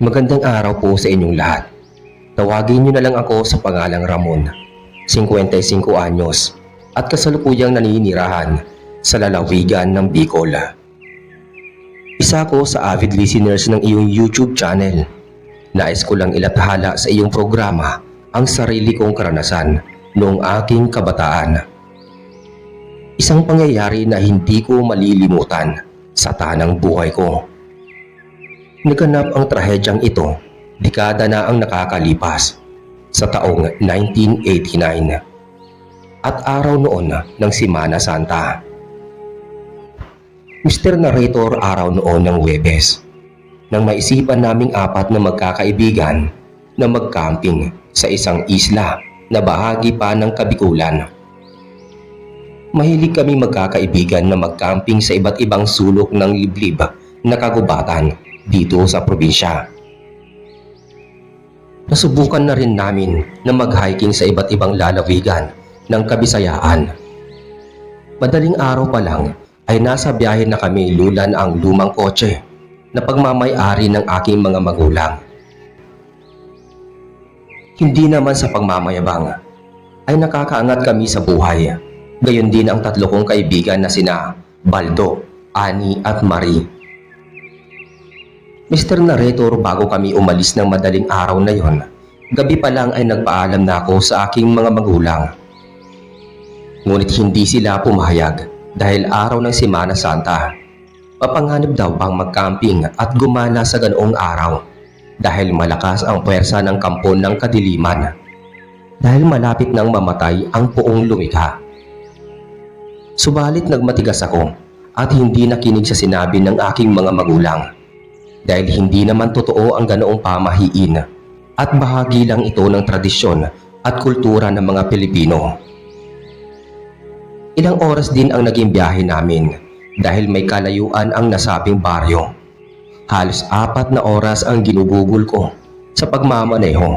Magandang araw po sa inyong lahat. Tawagin niyo na lang ako sa pangalang Ramon, 55 anyos, at kasalukuyang naninirahan sa lalawigan ng Bicol. Isa ko sa avid listeners ng iyong YouTube channel. Nais ko lang ilathala sa iyong programa ang sarili kong karanasan noong aking kabataan. Isang pangyayari na hindi ko malilimutan sa tanang buhay ko. Naganap ang trahedyang ito, dekada na ang nakakalipas, sa taong 1989 at araw noon ng Semana Santa. Mr. Narrator, araw noon ng Huwebes, nang maisipan naming apat na magkakaibigan na mag-camping sa isang isla na bahagi pa ng Kabikulan. Mahilig kami magkakaibigan na mag-camping sa iba't ibang sulok ng liblib na kagubatan dito sa probinsya. Nasubukan na rin namin na mag-hiking sa iba't ibang lalawigan ng Kabisayaan. Madaling araw pa lang ay nasa biyahe na kami lulan ang lumang kotse na pagmamay-ari ng aking mga magulang. Hindi naman sa pagmamayabang ay nakakaangat kami sa buhay. Gayon din ang tatlo kong kaibigan na sina Baldo, Ani at Marie. Mr. Narrator, bago kami umalis ng madaling araw na yon, gabi pa lang ay nagpaalam na ako sa aking mga magulang. Ngunit hindi sila pumayag dahil araw ng Semana Santa. Mapanganib daw bang mag-camping at gumala sa ganoong araw dahil malakas ang puwersa ng kampon ng kadiliman. Dahil malapit nang mamatay ang puong lumikha. Subalit nagmatigas ako at hindi nakinig sa sinabi ng aking mga magulang. Dahil hindi naman totoo ang ganoong pamahiin at bahagi lang ito ng tradisyon at kultura ng mga Pilipino. Ilang oras din ang naging biyahe namin dahil may kalayuan ang nasabing baryo. Halos 4 na oras ang ginugugol ko sa pagmamaneho.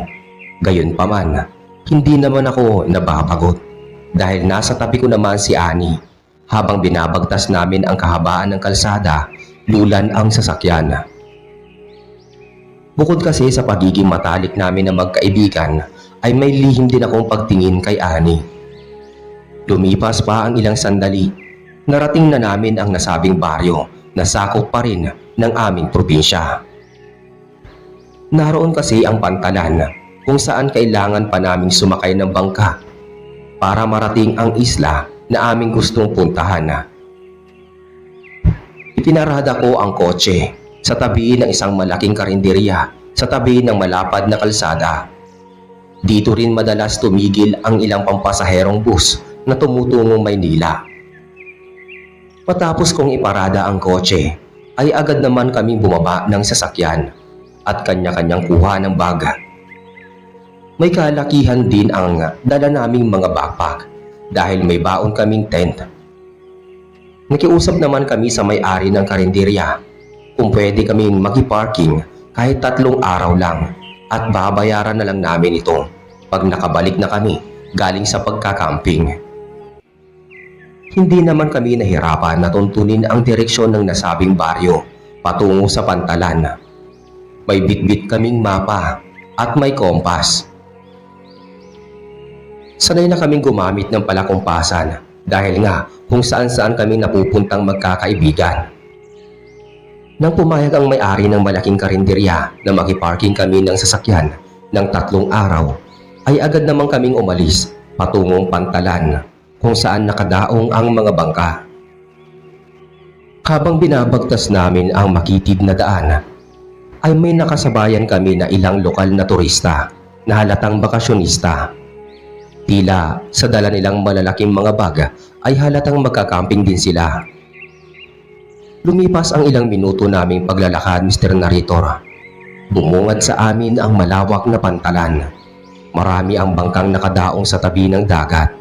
Gayunpaman, hindi naman ako nababagot dahil nasa tabi ko naman si Ani habang binabagtas namin ang kahabaan ng kalsada, lulan ang sasakyan. Bukod kasi sa pagiging matalik namin na magkaibigan, ay may lihim din akong pagtingin kay Ani. Lumipas pa ang ilang sandali, narating na namin ang nasabing baryo na sakop pa rin ng aming probinsya. Naroon kasi ang pantalan kung saan kailangan pa naming sumakay ng bangka para marating ang isla na aming gustong puntahan. Ipinarada ko ang kotse sa tabi ng isang malaking karinderya sa tabi ng malapad na kalsada. Dito rin madalas tumigil ang ilang pampasaherong bus na tumutungong Maynila. Matapos kong iparada ang kotse, ay agad naman kaming bumaba ng sasakyan at kanya-kanyang kuha ng baga. May kalakihan din ang dala naming mga backpack dahil may baon kaming tent. Nakiusap naman kami sa may-ari ng karinderya kung pwede kaming maki-parking kahit 3 araw lang at babayaran na lang namin ito pag nakabalik na kami galing sa pagkakamping. Hindi naman kami nahirapan na tuntunin ang direksyon ng nasabing baryo patungo sa pantalan. May bitbit kaming mapa at may kompas. Sanay na kaming gumamit ng palakumpasan dahil nga kung saan-saan kami napupuntang magkakaibigan. Nang pumayag ang may-ari ng malaking karinderya na makiparking kami ng sasakyan ng 3 araw, ay agad namang kaming umalis patungong pantalan kung saan nakadaong ang mga bangka. Habang binabagtas namin ang makitid na daan, ay may nakasabayan kami na ilang lokal na turista na halatang bakasyonista. Tila sa dala nilang malalaking mga bag ay halatang magkakamping din sila. Lumipas ang ilang minuto naming paglalakad, Mr. Narrator. Bumungad sa amin ang malawak na pantalan. Marami ang bangkang nakadaong sa tabi ng dagat.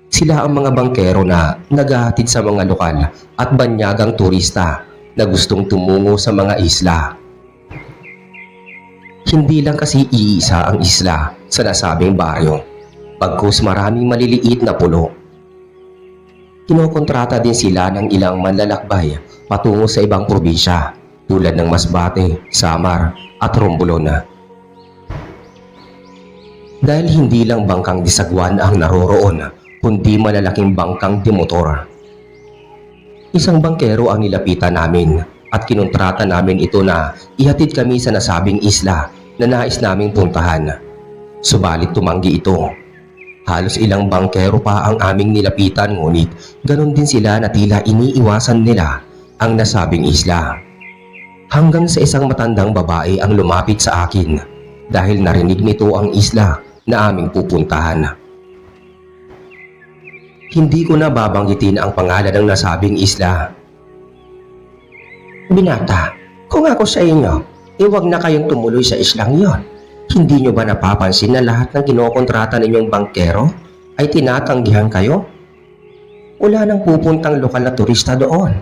Sila ang mga bangkero na naghahatid sa mga lokal at banyagang turista na gustong tumungo sa mga isla. Hindi lang kasi iisa ang isla sa nasabing baryo, bagkus maraming maliliit na pulo. Kinokontrata din sila ng ilang manlalakbay patungo sa ibang probinsya tulad ng Masbate, Samar at Romblon. Dahil hindi lang bangkang disagwan ang naroroon, kundi malalaking bangkang demotor. Isang bangkero ang nilapitan namin at kinontrata namin ito na ihatid kami sa nasabing isla na nais naming puntahan. Subalit tumanggi ito. Halos ilang bangkero pa ang aming nilapitan, ngunit ganon din sila na tila iniiwasan nila ang nasabing isla. Hanggang sa isang matandang babae ang lumapit sa akin dahil narinig nito ang isla na aming pupuntahan. Hindi ko na babanggitin ang pangalan ng nasabing isla. Binata, kung ako sa inyo, huwag na kayong tumuloy sa islang yon. Hindi nyo ba napapansin na lahat ng kinokontrata ninyong bangkero ay tinatanggihan kayo? Wala nang pupuntang lokal na turista doon.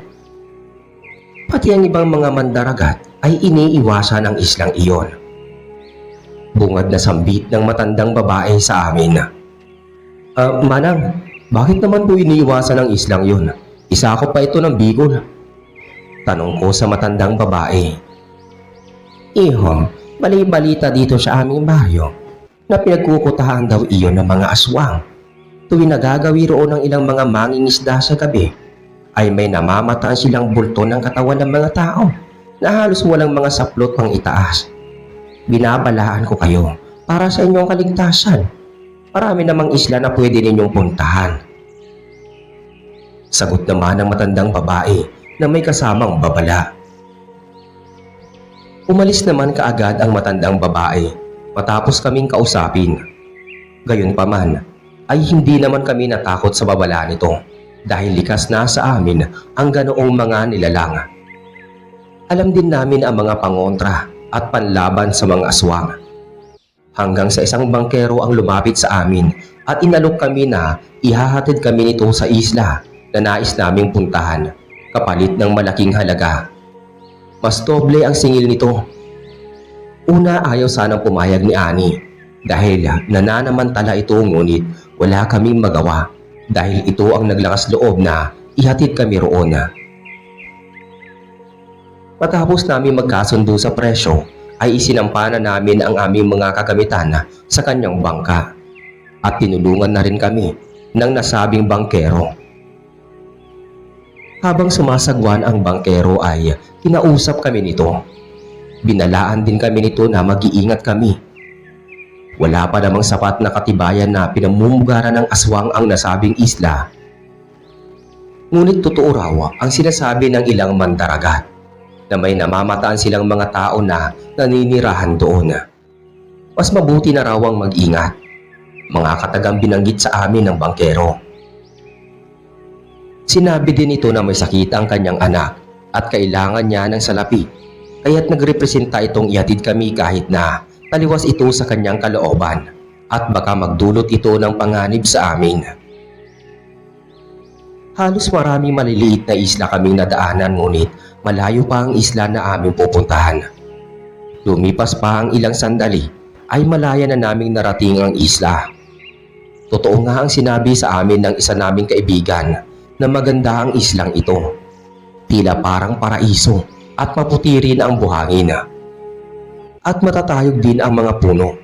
Pati ang ibang mga mandaragat ay iniiwasan ang islang iyon. Bungad na sambit ng matandang babae sa amin. Manang, bakit naman po iniiwasan ang islang yun? Isa ako pa ito ng Bicol. Tanong ko sa matandang babae. Iho, bali-balita dito sa aming baryo na pinagkukutahan daw iyon ng mga aswang. Tuwing nagagawi roon ng ilang mga mangingisda sa gabi, ay may namamataan silang bulto ng katawan ng mga tao na halos walang mga saplot pang itaas. Binabalaan ko kayo para sa inyong kaligtasan. Marami namang isla na pwede ninyong puntahan. Sagot naman ng matandang babae na may kasamang babala. Umalis naman kaagad ang matandang babae matapos kaming kausapin. Gayunpaman ay hindi naman kami natakot sa babala nito dahil likas na sa amin ang ganoong mga nilalang. Alam din namin ang mga pangontra at panlaban sa mga aswang. Hanggang sa isang bangkero ang lumapit sa amin at inalok kami na ihahatid kami nito sa isla na nais naming puntahan kapalit ng malaking halaga. Mas doble ang singil nito. Una, ayaw sanang pumayag ni Ani dahil nananamantala ito, ngunit wala kaming magawa dahil ito ang naglakas loob na ihatid kami roon. Matapos namin magkasundo sa presyo, ay isinampa na namin ang aming mga kagamitan sa kanyang bangka at tinulungan na rin kami ng nasabing bangkero. Habang sumasagwan ang bangkero ay kinausap kami nito. Binalaan din kami nito na mag-iingat kami. Wala pa namang sapat na katibayan na pinamumugaran ng aswang ang nasabing isla. Ngunit totoo raw ang sinasabi ng ilang mandaragat na may namamataan silang mga tao na naninirahan doon. Mas mabuti na raw ang mag-ingat. Mga katagang binanggit sa amin ng bangkero. Sinabi din ito na may sakit ang kanyang anak at kailangan niya ng salapi, kaya't nagrepresenta itong ihatid kami kahit na taliwas ito sa kanyang kalooban at baka magdulot ito ng panganib sa amin. Halos marami maliliit na isla kaming nadaanan, ngunit malayo pa ang isla na aming pupuntahan. Lumipas pa ang ilang sandali ay malaya na naming narating ang isla. Totoo nga ang sinabi sa amin ng isa naming kaibigan na maganda ang islang ito. Tila parang paraiso at maputi rin ang buhangin. At matatayog din ang mga puno.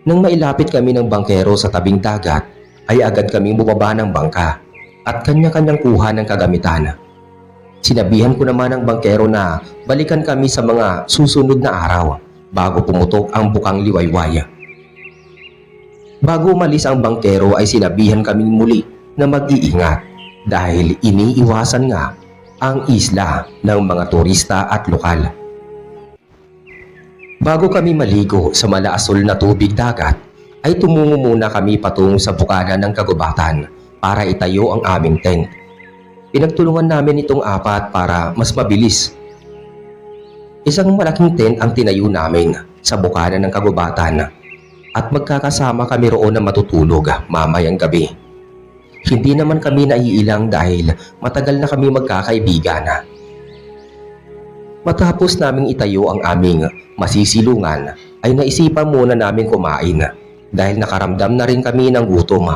Nang mailapit kami ng bangkero sa tabing dagat, ay agad kaming bumaba ng bangka at kanya-kanyang kuha ng kagamitan. Sinabihan ko naman ang bangkero na balikan kami sa mga susunod na araw bago pumutok ang bukang liwayway. Bago umalis ang bangkero ay sinabihan kaming muli na mag-iingat dahil iniiwasan nga ang isla ng mga turista at lokal. Bago kami maligo sa malaasul na tubig dagat, ay tumungo muna kami patungo sa bukana ng kagubatan para itayo ang aming tent. Pinagtulungan namin itong apat para mas mabilis. Isang malaking tent ang tinayo namin sa bukana ng kagubatan at magkakasama kami roon na matutulog mamayang gabi. Hindi naman kami naiilang dahil matagal na kami magkakaibigan. Matapos naming itayo ang aming masisilungan ay naisipan muna namin kumain dahil nakaramdam na rin kami ng gutom.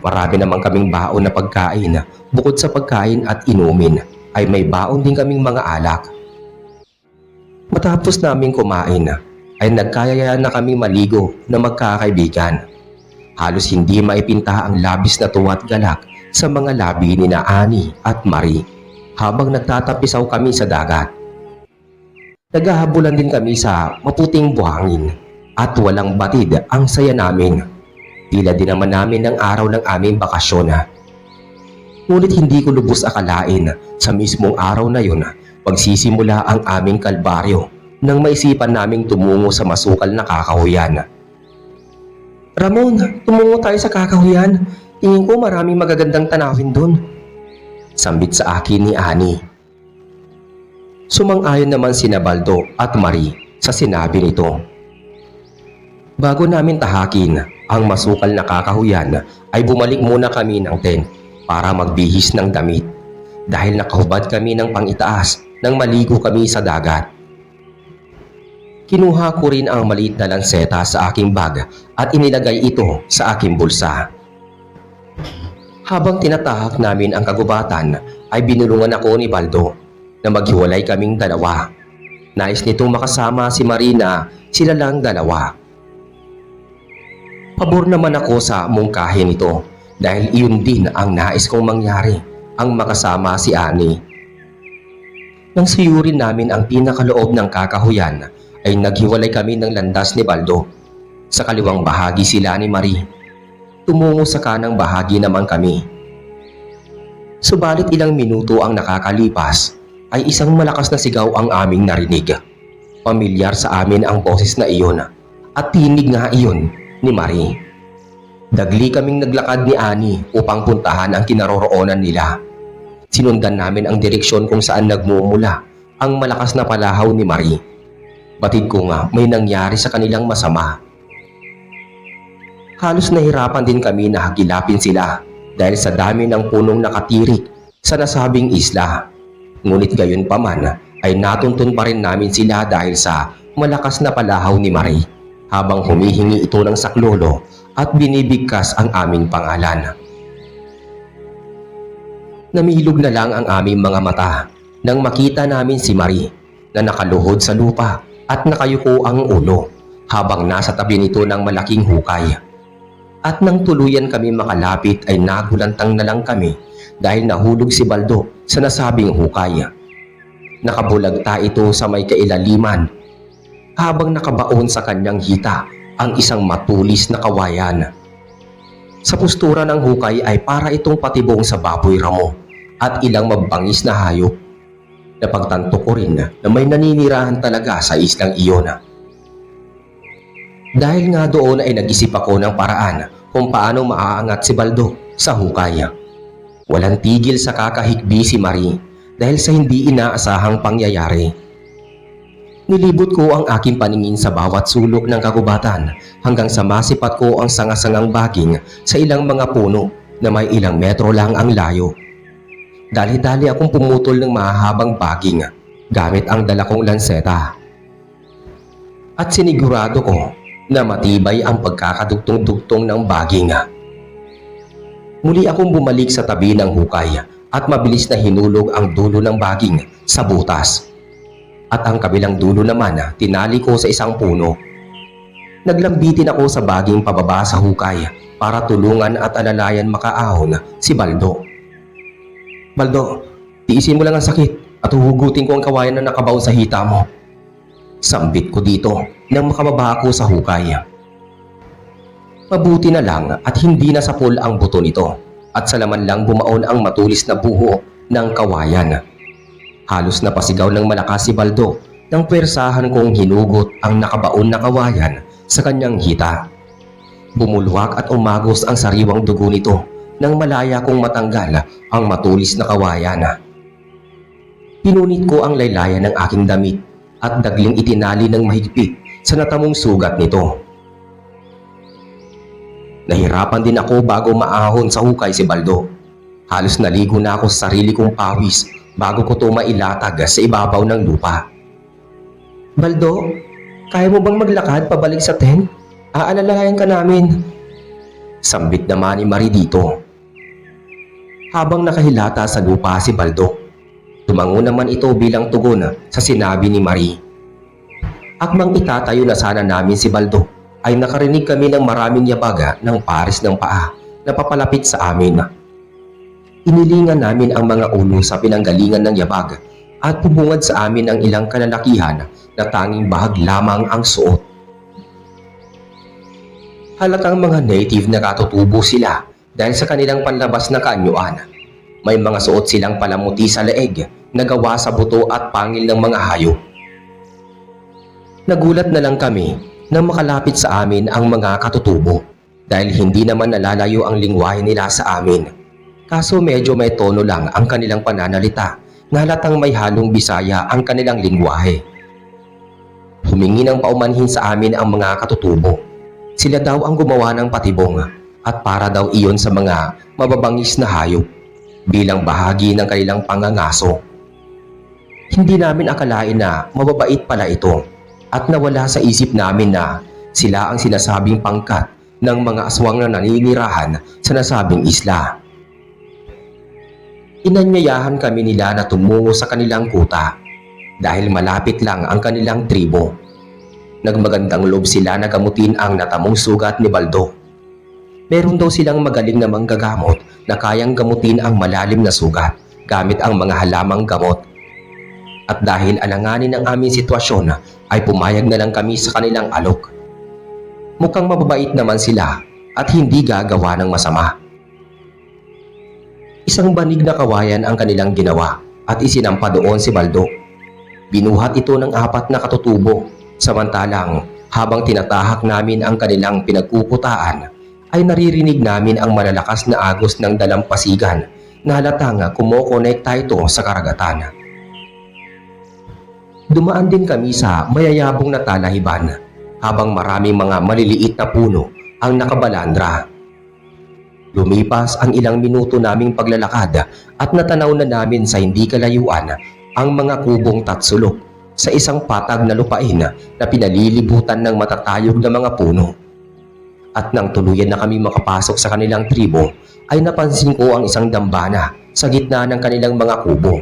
Marami naman kaming baon na pagkain bukod sa pagkain at inumin ay may baon din kaming mga alak. Matapos naming kumain ay nagkayaya na kaming maligo na magkakaibigan. Halos hindi maipinta ang labis na tuwa at galak sa mga labi ni na Annie at Marie habang nagtatapisaw kami sa dagat. Naghahabulan din kami sa maputing buhangin at walang batid ang saya namin. Tila din naman namin ang araw ng aming bakasyon. Ngunit hindi ko lubos akalain sa mismong araw na yun pagsisimula ang aming kalbaryo nang maisipan naming tumungo sa masukal na kakahuyan. "Ramon, tumungo tayo sa kakahuyan. Tingin ko maraming magagandang tanawin dun," sambit sa akin ni Annie. Sumang-ayon naman sina Baldo at Marie sa sinabi nito. Bago namin tahakin ang masukal na kakahuyan ay bumalik muna kami ng tent para magbihis ng damit dahil nakahubad kami ng pangitaas nang maligo kami sa dagat. Kinuha ko rin ang maliit na lanseta sa aking bag at inilagay ito sa aking bulsa. Habang tinatahak namin ang kagubatan ay binulungan ako ni Baldo na maghiwalay kaming dalawa. Nais nitong makasama si Marina, sila lang dalawa. Pabor naman ako sa mungkahin nito dahil iyon din ang nais kong mangyari, ang makasama si Annie. Nang suyurin namin ang pinakaloob ng kakahuyan ay naghiwalay kami ng landas ni Baldo. Sa kaliwang bahagi sila ni Marie. Tumungo sa kanang bahagi naman kami. Subalit ilang minuto ang nakakalipas ay isang malakas na sigaw ang aming narinig. Pamilyar sa amin ang boses na iyon at tinig nga iyon ni Marie. Dagli kaming naglakad ni Annie upang puntahan ang kinaroroonan nila. Sinundan namin ang direksyon kung saan nagmumula ang malakas na palahaw ni Marie. Batid ko nga may nangyari sa kanilang masama. Halos nahirapan din kami na hagilapin sila dahil sa dami ng punong nakatirik sa nasabing isla. Ngunit gayon pa man ay natuntun pa rin namin sila dahil sa malakas na palahaw ni Marie habang humihingi ito ng saklolo at binibigkas ang aming pangalan. Namilog na lang ang aming mga mata nang makita namin si Marie na nakaluhod sa lupa at nakayuko ang ulo habang nasa tabi nito ng malaking hukay. At nang tuluyan kami makalapit ay nagulantang na lang kami dahil nahulog si Baldo sa nasabing hukay. Nakabulagta ito sa may kailaliman habang nakabaon sa kanyang hita ang isang matulis na kawayan. Sa postura ng hukay ay para itong patibong sa baboy ramo at ilang mabangis na hayop. Napagtanto ko rin na may naninirahan talaga sa islang iyon. Dahil nga doon ay nag-isip ako ng paraan kung paano maaangat si Baldo sa hukay. Walang tigil sa kakahikbi si Marie dahil sa hindi inaasahang pangyayari. Nilibot ko ang aking paningin sa bawat sulok ng kagubatan hanggang sa masipat ko ang sanga-sangang baging sa ilang mga puno na may ilang metro lang ang layo. Dali-dali akong pumutol ng mahahabang baging gamit ang dala kong lanseta. At sinigurado ko na matibay ang pagkakadugtong-dugtong ng baging. Muli akong bumalik sa tabi ng hukay at mabilis na hinulog ang dulo ng baging sa butas. At ang kabilang dulo naman tinali ko sa isang puno. Naglambitin ako sa baging pababa sa hukay para tulungan at alalayan makaahon si Baldo. "Baldo, tiisin mo lang ang sakit at huhugutin ko ang kawayan na nakabaon sa hita mo." Sambit ko dito nang makababa ako sa hukay. Mabuti na lang at hindi nasapol ang buto nito at sa laman lang bumaon ang matulis na buho ng kawayan. Halos napasigaw ng malakas si Baldo nang pwersahan kong hinugot ang nakabaon na kawayan sa kanyang hita. Bumulwak at umagos ang sariwang dugo nito nang malaya kong matanggal ang matulis na kawayan. Pinunit ko ang laylayan ng aking damit at dagling itinali ng mahigpit sa natamong sugat nito. Nahirapan din ako bago maahon sa hukay si Baldo. Halos naligo na ako sa sarili kong pawis bago ko ito mailatag sa ibabaw ng lupa. "Baldo, kaya mo bang maglakad pabalik sa tent? Aalalayan ka namin." Sambit naman ni Marie dito. Habang nakahilata sa lupa si Baldo. Tumango naman ito bilang tugon sa sinabi ni Marie. Akmang itatayo na sana namin si Baldo ay nakarinig kami ng maraming yabaga ng pares ng paa na papalapit sa amin. Inilingan namin ang mga ulo sa pinanggalingan ng yabag at bumungad sa amin ang ilang kalalakihan na tanging bahag lamang ang suot. Halatang mga native na katutubo sila dahil sa kanilang panlabas na kaanyuan. May mga suot silang palamuti sa leeg na gawa sa buto at pangil ng mga hayop. Nagulat na lang kami nang makalapit sa amin ang mga katutubo dahil hindi naman nalalayo ang lingwahe nila sa amin. Kaso medyo may tono lang ang kanilang pananalita na halatang may halong Bisaya ang kanilang lingwahe. Humingi ng paumanhin sa amin ang mga katutubo. Sila daw ang gumawa ng patibong at para daw iyon sa mga mababangis na hayop bilang bahagi ng kanilang pangangaso. Hindi namin akalain na mababait pala ito at nawala sa isip namin na sila ang sinasabing pangkat ng mga aswang na naninirahan sa nasabing isla. Inanyayahan kami nila na tumungo sa kanilang kuta dahil malapit lang ang kanilang tribo. Nagmagandang loob sila na gamutin ang natamong sugat ni Baldo. Meron daw silang magaling na manggagamot na kayang gamutin ang malalim na sugat gamit ang mga halamang gamot. At dahil alanganin ang aming sitwasyon ay pumayag na lang kami sa kanilang alok. Mukhang mababait naman sila at hindi gagawa ng masama. Isang banig na kawayan ang kanilang ginawa at isinampa doon si Baldo. Binuhat ito ng 4 na katutubo, samantalang habang tinatahak namin ang kanilang pinagkukutaan ay naririnig namin ang malalakas na agos ng dalampasigan na halatang kumokonekta ito sa karagatan. Dumaan din kami sa mayayabong na talahiban habang maraming mga maliliit na puno ang nakabalandra. Lumipas ang ilang minuto naming paglalakad at natanaw na namin sa hindi kalayuan ang mga kubong tatsulok sa isang patag na lupain na pinalilibutan ng matatayog na mga puno. At nang tuluyan na kami makapasok sa kanilang tribo ay napansin ko ang isang dambana sa gitna ng kanilang mga kubo.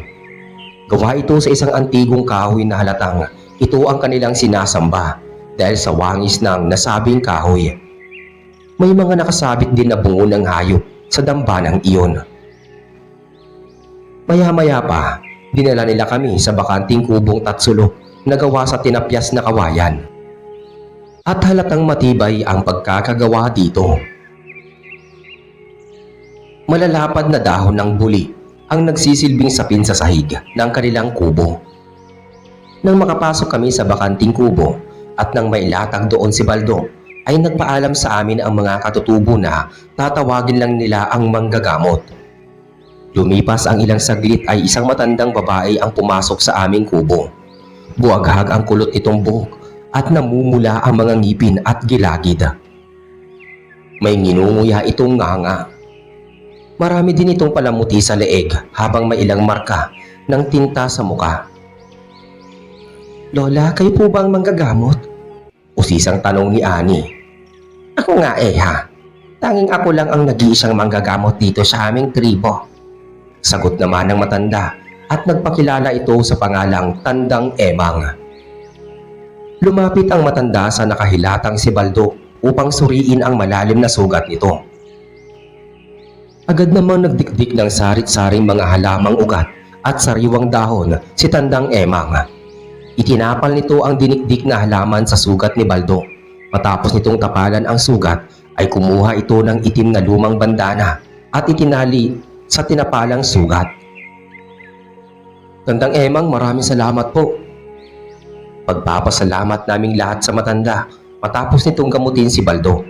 Gawa ito sa isang antigong kahoy na halatang ito ang kanilang sinasamba dahil sa wangis ng nasabing kahoy. May mga nakasabit din na bungo ng hayop sa dambanang iyon. Maya-maya pa, dinala nila kami sa bakanting kubong tatsulok na gawa sa tinapyas na kawayan. At halatang matibay ang pagkakagawa dito. Malalapad na dahon ng buli ang nagsisilbing sapin sa sahig ng kanilang kubo. Nang makapasok kami sa bakanting kubo at nang mailatag doon si Baldo, ay nagpaalam sa amin ang mga katutubo na tatawagin lang nila ang manggagamot. Lumipas ang ilang saglit ay isang matandang babae ang pumasok sa aming kubo. Buwaghag ang kulot nitong buhok at namumula ang mga ngipin at gilagid. May nginunguya itong nganga. Marami din itong palamuti sa leeg habang may ilang marka ng tinta sa muka. Lola, kayo po bang manggagamot? Usisang tanong ni Ani. Ako nga ha. Tanging ako lang ang nag-iisang manggagamot dito sa aming tribo. Sagot naman ng matanda at nagpakilala ito sa pangalang Tandang Emang. Lumapit ang matanda sa nakahilatang si Baldo upang suriin ang malalim na sugat nito. Agad namang nagdikdik ng sarit-saring mga halamang ugat at sariwang dahon si Tandang Emang. Itinapal nito ang dinikdik na halaman sa sugat ni Baldo. Matapos nitong tapalan ang sugat ay kumuha ito ng itim na lumang bandana at itinali sa tinapalang sugat. Tandang Emang, maraming salamat po. Pagpapasalamat naming lahat sa matanda matapos nitong gamutin si Baldo.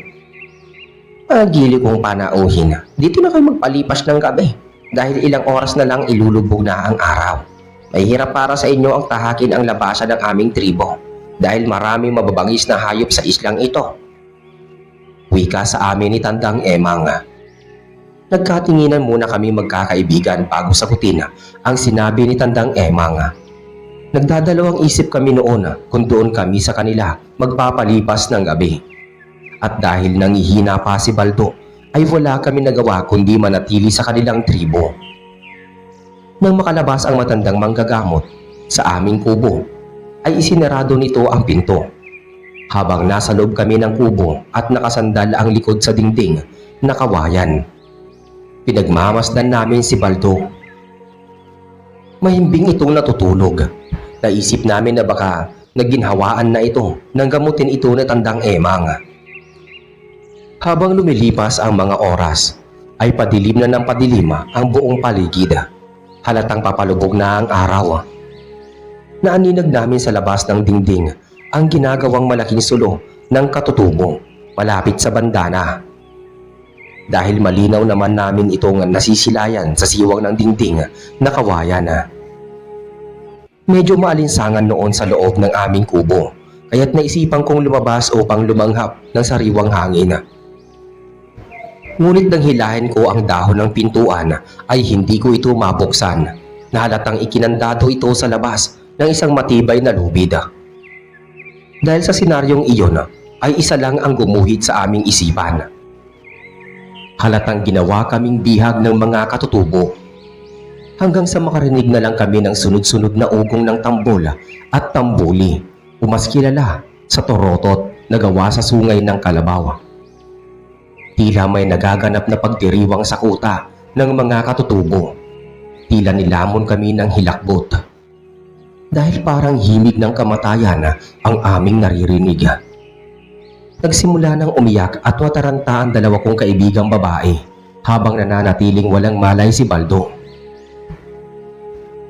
Gili kong panauhin, dito na kayo magpalipas ng gabi dahil ilang oras na lang ilulubog na ang araw. Mahirap para sa inyo ang tahakin ang labasan ng aming tribo dahil maraming mababangis na hayop sa islang ito. Wika sa amin ni Tandang Emang. Nagkatinginan muna kami magkakaibigan bago sagutin ang sinabi ni Tandang Emang. Nagdadalawang isip kami noon kung doon kami sa kanila magpapalipas ng gabi. At dahil nangihina pa si Baldo, ay wala kami nagawa kundi manatili sa kanilang tribo. Nang makalabas ang matandang manggagamot sa aming kubo, ay isinarado nito ang pinto. Habang nasa loob kami ng kubo at nakasandal ang likod sa dingding na kawayan, pinagmamasdan namin si Baldo. Mahimbing itong natutulog. Naisip namin na baka naginhawaan na ito nang gamutin ito na tandang Emang. Habang lumilipas ang mga oras, ay padilim na ng padilim ang buong paligid. Halatang papalubog na ang araw. Naaninag namin sa labas ng dingding ang ginagawang malaking sulo ng katutubo malapit sa bandana. Dahil malinaw naman namin itong nasisilayan sa siwang ng dingding na kawayan. Medyo maalinsangan noon sa loob ng aming kubo, kaya't naisipan kong lumabas upang lumanghap ng sariwang hangin. Ngunit nang hilahin ko ang dahon ng pintuan ay hindi ko ito mabuksan. Nahalatang ikinandado ito sa labas ng isang matibay na lubid. Dahil sa senaryong iyon ay isa lang ang gumuhit sa aming isipan. Halatang ginawa kaming bihag ng mga katutubo. Hanggang sa makarinig na lang kami ng sunod-sunod na ugong ng tambol at tambuli, o mas kilala sa torotot na gawa sa sungay ng kalabaw. Tila may nagaganap na pagdiriwang sa kuta ng mga katutubo. Tila nilamon kami ng hilakbot. Dahil parang himig ng kamatayan ang aming naririnig. Nagsimula ng umiyak at mataranta ang dalawa kong kaibigang babae habang nananatiling walang malay si Baldo.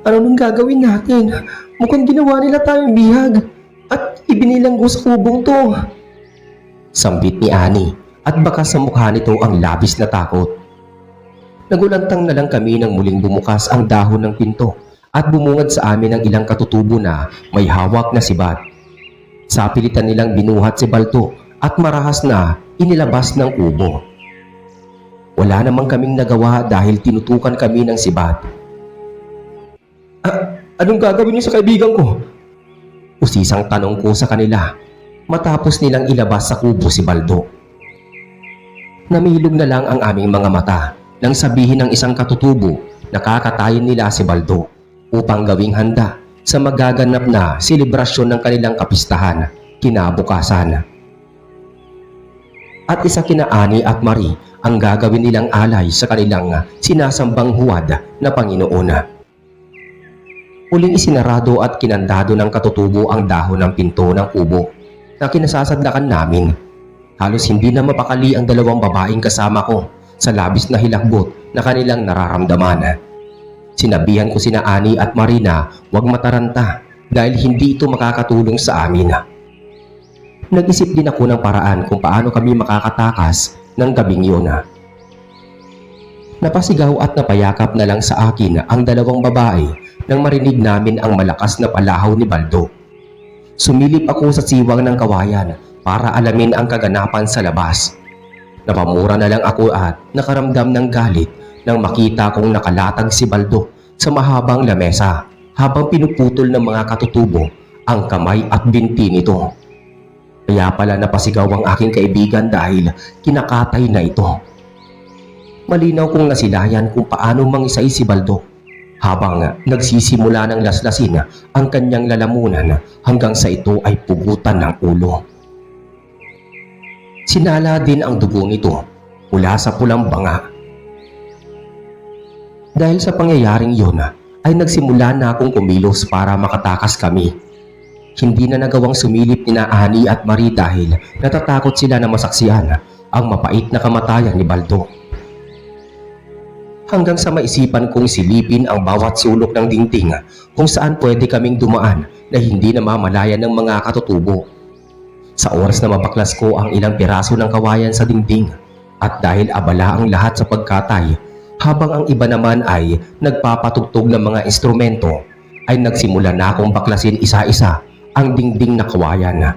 Ano nang gagawin natin? Mukhang ginawa nila tayong bihag at ibinilanggo sa kubong to. Sambit ni Ani at baka sa mukha nito ang labis na takot. Nagulantang na lang kami nang muling bumukas ang dahon ng pinto at bumungad sa amin ang ilang katutubo na may hawak na sibat. Sa pilitan nilang binuhat si Baldo at marahas na inilabas ng kubo. Wala namang kaming nagawa dahil tinutukan kami ng sibat. Anong gagawin niyo sa kaibigan ko? Usisang tanong ko sa kanila matapos nilang ilabas sa kubo si Baldo. Namilog na lang ang aming mga mata nang sabihin ng isang katutubo na kakatayin nila si Baldo upang gawing handa sa magaganap na selebrasyon ng kanilang kapistahan kinabukasan. At isa kina Ani at Marie ang gagawin nilang alay sa kanilang sinasambang huwad na Panginoon. Huling isinarado at kinandado ng katutubo ang dahon ng pinto ng kubo na kinasasadlakan namin. Halos hindi na mapakali ang dalawang babaeng kasama ko sa labis na hilakbot na kanilang nararamdaman. Sinabihan ko sina Ani at Marina huwag mataranta dahil hindi ito makakatulong sa amin. Nag-isip din ako ng paraan kung paano kami makakatakas ng gabing yun. Napasigaw at napayakap na lang sa akin ang dalawang babae nang marinig namin ang malakas na palahaw ni Baldo. Sumilip ako sa siwang ng kawayan para alamin ang kaganapan sa labas. Napamura na lang ako at nakaramdam ng galit nang makita kong nakalatag si Baldo sa mahabang lamesa habang pinuputol ng mga katutubo ang kamay at binti nito. Kaya pala napasigaw ang aking kaibigan dahil kinakatay na ito. Malinaw kong nasilayan kung paano mangisay si Baldo habang nagsisimula ng laslasin ang kanyang lalamunan hanggang sa ito ay pugutan ng ulo. Sinala din ang dugo nito mula sa pulang banga. Dahil sa pangyayaring yun ay nagsimula na akong kumilos para makatakas kami. Hindi na nagawang sumilip ni Ani at Marie dahil natatakot sila na masaksihan ang mapait na kamatayan ni Baldo. Hanggang sa maisipan kong silipin ang bawat sulok ng dingding kung saan pwede kaming dumaan na hindi na mamalayan ng mga katutubo. Sa oras na mabaklas ko ang ilang piraso ng kawayan sa dingding at dahil abala ang lahat sa pagkatay habang ang iba naman ay nagpapatugtog ng mga instrumento ay nagsimula na akong baklasin isa-isa ang dingding na kawayan.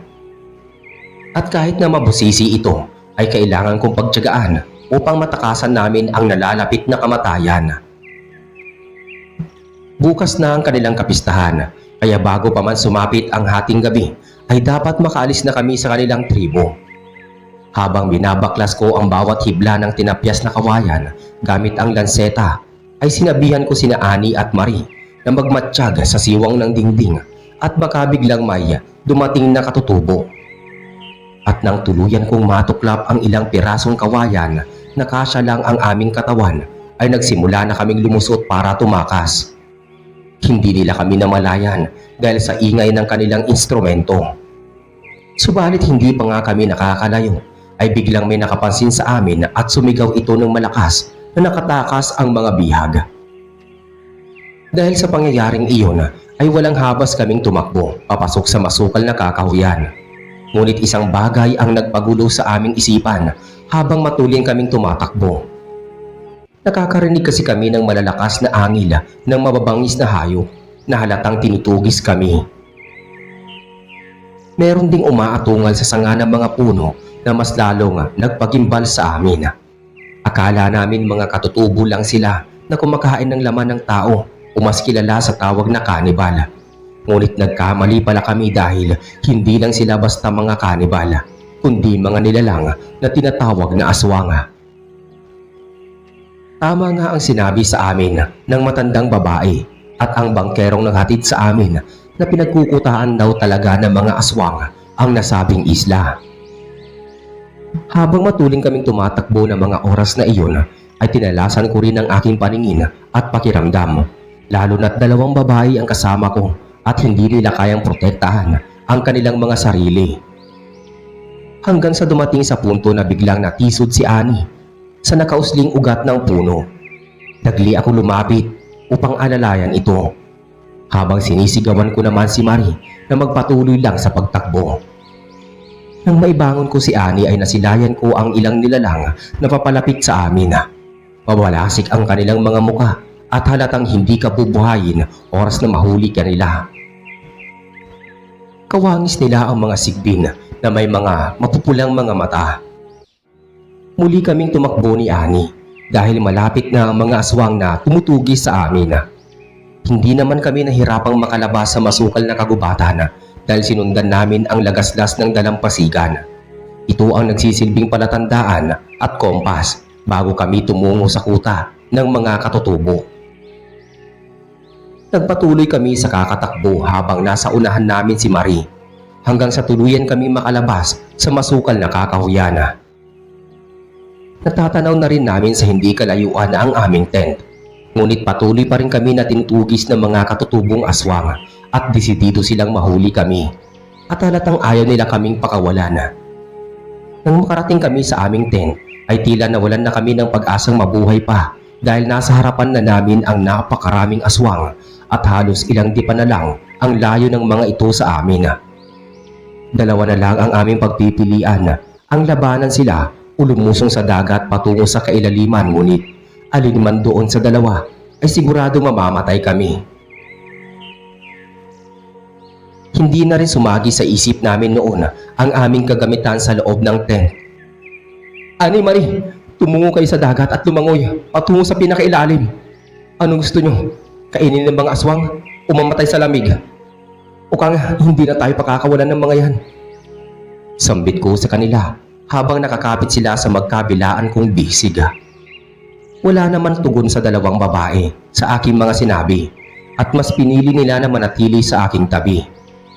At kahit na mabusisi ito ay kailangan kong pagtiyagaan upang matakasan namin ang nalalapit na kamatayan. Bukas na ang kanilang kapistahan kaya bago pa man sumapit ang hating gabi ay dapat makaalis na kami sa kanilang tribo. Habang binabaklas ko ang bawat hibla ng tinapyas na kawayan gamit ang lanseta ay sinabihan ko sina Annie at Marie na magmatsyag sa siwang ng dingding at baka biglang may dumating na katutubo. At nang tuluyan kong matuklap ang ilang pirasong kawayan na kasya lang ang aming katawan, ay nagsimula na kaming lumusot para tumakas. Hindi nila kami namalayan dahil sa ingay ng kanilang instrumento. Subalit hindi pa nga kami nakakalayo ay biglang may nakapansin sa amin at sumigaw ito ng malakas na nakatakas ang mga bihag. Dahil sa pangyayaring iyon ay walang habas kaming tumakbo papasok sa masukal na kakahuyan. Ngunit isang bagay ang nagpagulo sa aming isipan habang matuloy kaming tumatakbo. Nakakarinig kasi kami ng malalakas na angil ng mababangis na hayop na halatang tinutugis kami. Meron ding umaatungal sa sanga ng mga puno na mas lalong nagpagimbal sa amin. Akala namin mga katutubo lang sila na kumakain ng laman ng tao o mas kilala sa tawag na kanibal. Ngunit nagkamali pala kami dahil hindi lang sila basta mga kanibal, kundi mga nilalang na tinatawag na aswang. Tama nga ang sinabi sa amin ng matandang babae at ang bangkerong naghatid sa amin na pinagkukutaan daw talaga ng mga aswang ang nasabing isla. Habang matuling kaming tumatakbo ng mga oras na iyon, ay tinalasan ko rin ang aking paningin at pakiramdam, lalo na't dalawang babae ang kasama ko at hindi nila kayang protektahan ang kanilang mga sarili. Hanggang sa dumating sa punto na biglang natisod si Annie sa nakausling ugat ng puno. Nagli ako lumapit upang alalayan ito, habang sinisigawan ko naman si Marie na magpatuloy lang sa pagtakbo. Nang maibangon ko si Annie ay nasilayan ko ang ilang nilalang na papalapit sa amin. Mawalasik ang kanilang mga muka at halatang hindi ka bubuhayin oras na mahuli ka nila. Kawangis nila ang mga sigbin na may mga mapupulang mga mata. Muli kaming tumakbo ni Annie dahil malapit na ang mga aswang na tumutugis sa amin. Hindi naman kami nahirapang makalabas sa masukal na kagubatan dahil sinundan namin ang lagaslas ng dalampasigan. Ito ang nagsisilbing palatandaan at kompas bago kami tumungo sa kuta ng mga katutubo. Nagpatuloy kami sa kakatakbo habang nasa unahan namin si Marie hanggang sa tuluyan kami makalabas sa masukal na kakahuyan. Natatanaw na rin namin sa hindi kalayuan ang aming tent. Ngunit patuloy pa rin kami na tinutugis ng mga katutubong aswang at desidido silang mahuli kami at halatang ayaw nila kaming pakawalan. Nang makarating kami sa aming tent ay tila nawalan na kami ng pag-asang mabuhay pa dahil nasa harapan na namin ang napakaraming aswang at halos ilang dipa na lang ang layo ng mga ito sa amin. Dalawa na lang ang aming pagpipilian, ang labanan sila o lumusong sa dagat patungo sa kailaliman, ngunit alin man doon sa dalawa ay sigurado mamamatay kami. Hindi na rin sumagi sa isip namin noon ang aming kagamitan sa loob ng tent. Annie, Marie, tumungo kayo sa dagat at lumangoy patungo sa pinakailalim. Anong gusto nyo? Kainin ng mga aswang o mamatay sa lamig? O kang hindi na tayo pakakawalan ng mga yan? Sambit ko sa kanila habang nakakapit sila sa magkabilaan kong bisig. Wala naman tugon sa dalawang babae sa aking mga sinabi at mas pinili nila na manatili sa aking tabi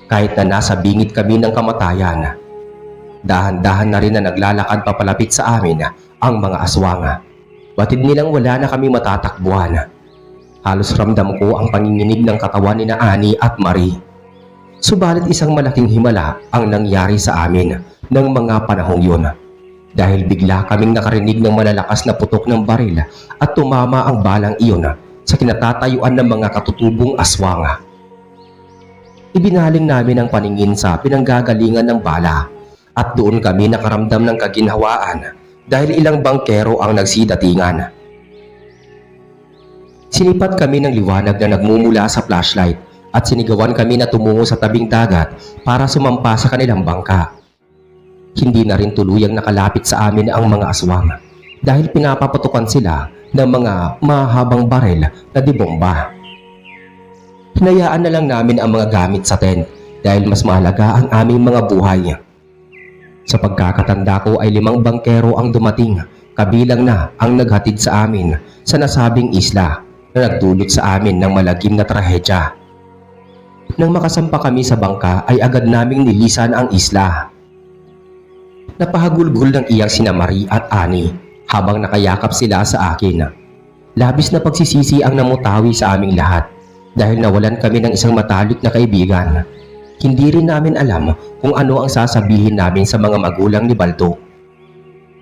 kahit na nasa bingit kami ng kamatayan. Dahan-dahan na rin na naglalakad papalapit sa amin ang mga aswang. Batid nilang wala na kami matatakbuhan. Halos ramdam ko ang panginginig ng katawan ni na Annie at Marie. Subalit isang malaking himala ang nangyari sa amin ng mga panahong yun. Dahil bigla kaming nakarinig ng malalakas na putok ng baril at tumama ang balang iyon sa kinatatayuan ng mga katutubong aswang. Ibinaling namin ang paningin sa pinanggagalingan ng bala at doon kami nakaramdam ng kaginhawaan dahil ilang bangkero ang nagsidatingan. Sinipat kami ng liwanag na nagmumula sa flashlight at sinigawan kami na tumungo sa tabing dagat para sumampa sa kanilang bangka. Hindi na rin tuluyang nakalapit sa amin ang mga aswang dahil pinapapatukan sila ng mga mahabang baril na dibomba. Hinayaan na lang namin ang mga gamit sa tent dahil mas mahalaga ang aming mga buhay. Sa pagkakatanda ko ay 5 bangkero ang dumating, kabilang na ang naghatid sa amin sa nasabing isla na nagdulot sa amin ng malagim na trahedya. Nang makasampa kami sa bangka ay agad naming nilisan ang isla. Napahagulgol ng iyang sina Marie at Annie habang nakayakap sila sa akin. Labis na pagsisisi ang namutawi sa aming lahat dahil nawalan kami ng isang matalik na kaibigan. Hindi rin namin alam kung ano ang sasabihin namin sa mga magulang ni Balto.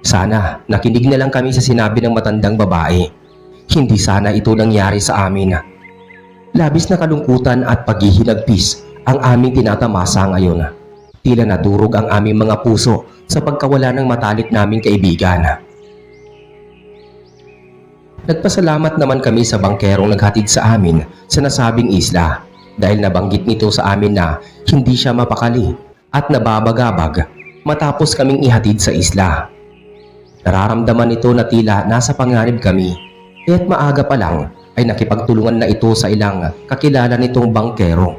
Sana nakinig na lang kami sa sinabi ng matandang babae. Hindi sana ito nangyari sa amin. Labis na kalungkutan at paghihinagpis ang aming tinatamasa ngayon. Tila nadurog ang aming mga puso sa pagkawala ng matalik naming kaibigan. Nagpasalamat naman kami sa bangkerong naghatid sa amin sa nasabing isla dahil nabanggit nito sa amin na hindi siya mapakali at nababagabag matapos kaming ihatid sa isla. Nararamdaman nito na tila nasa panganib kami, kaya't maaga pa lang ay nakipagtulungan na ito sa ilang kakilala nitong bangkero.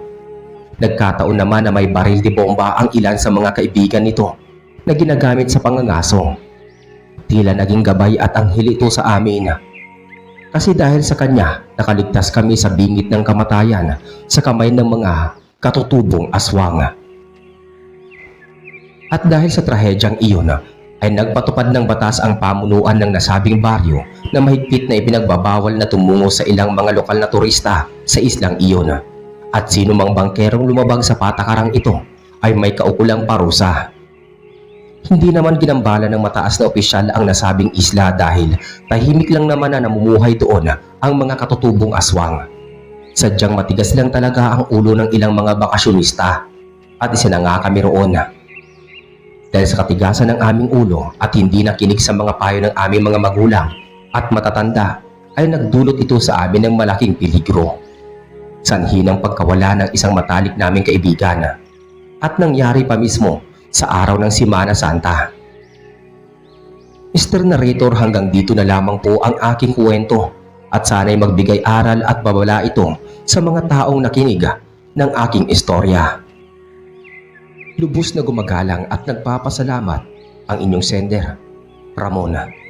Nagkataon naman na may baril de bomba ang ilan sa mga kaibigan nito na ginagamit sa pangangaso. Tila naging gabay at anghel ito sa amin. Kasi dahil sa kanya, nakaligtas kami sa bingit ng kamatayan sa kamay ng mga katutubong aswang. At dahil sa trahedyang iyon, ay nagpatupad ng batas ang pamunuan ng nasabing baryo na mahigpit na ipinagbabawal na tumungo sa ilang mga lokal na turista sa islang iyon. At sino mang bangkerong lumabag sa patakarang ito ay may kaukulang parusa. Hindi naman ginambala ng mataas na opisyal ang nasabing isla dahil tahimik lang naman na namumuhay doon ang mga katutubong aswang. Sadyang matigas lang talaga ang ulo ng ilang mga bakasyonista at isinanga kami roon. Dahil sa katigasan ng aming ulo at hindi nakinig sa mga payo ng aming mga magulang at matatanda ay nagdulot ito sa amin ng malaking peligro. Sanhi ng pagkawala ng isang matalik naming kaibigan at nangyari pa mismo sa araw ng Semana Santa. Mr. Narrator, hanggang dito na lamang po ang aking kwento at sana'y magbigay aral at babala ito sa mga taong nakinig ng aking istorya. Lubos na gumagalang at nagpapasalamat ang inyong sender, Ramona.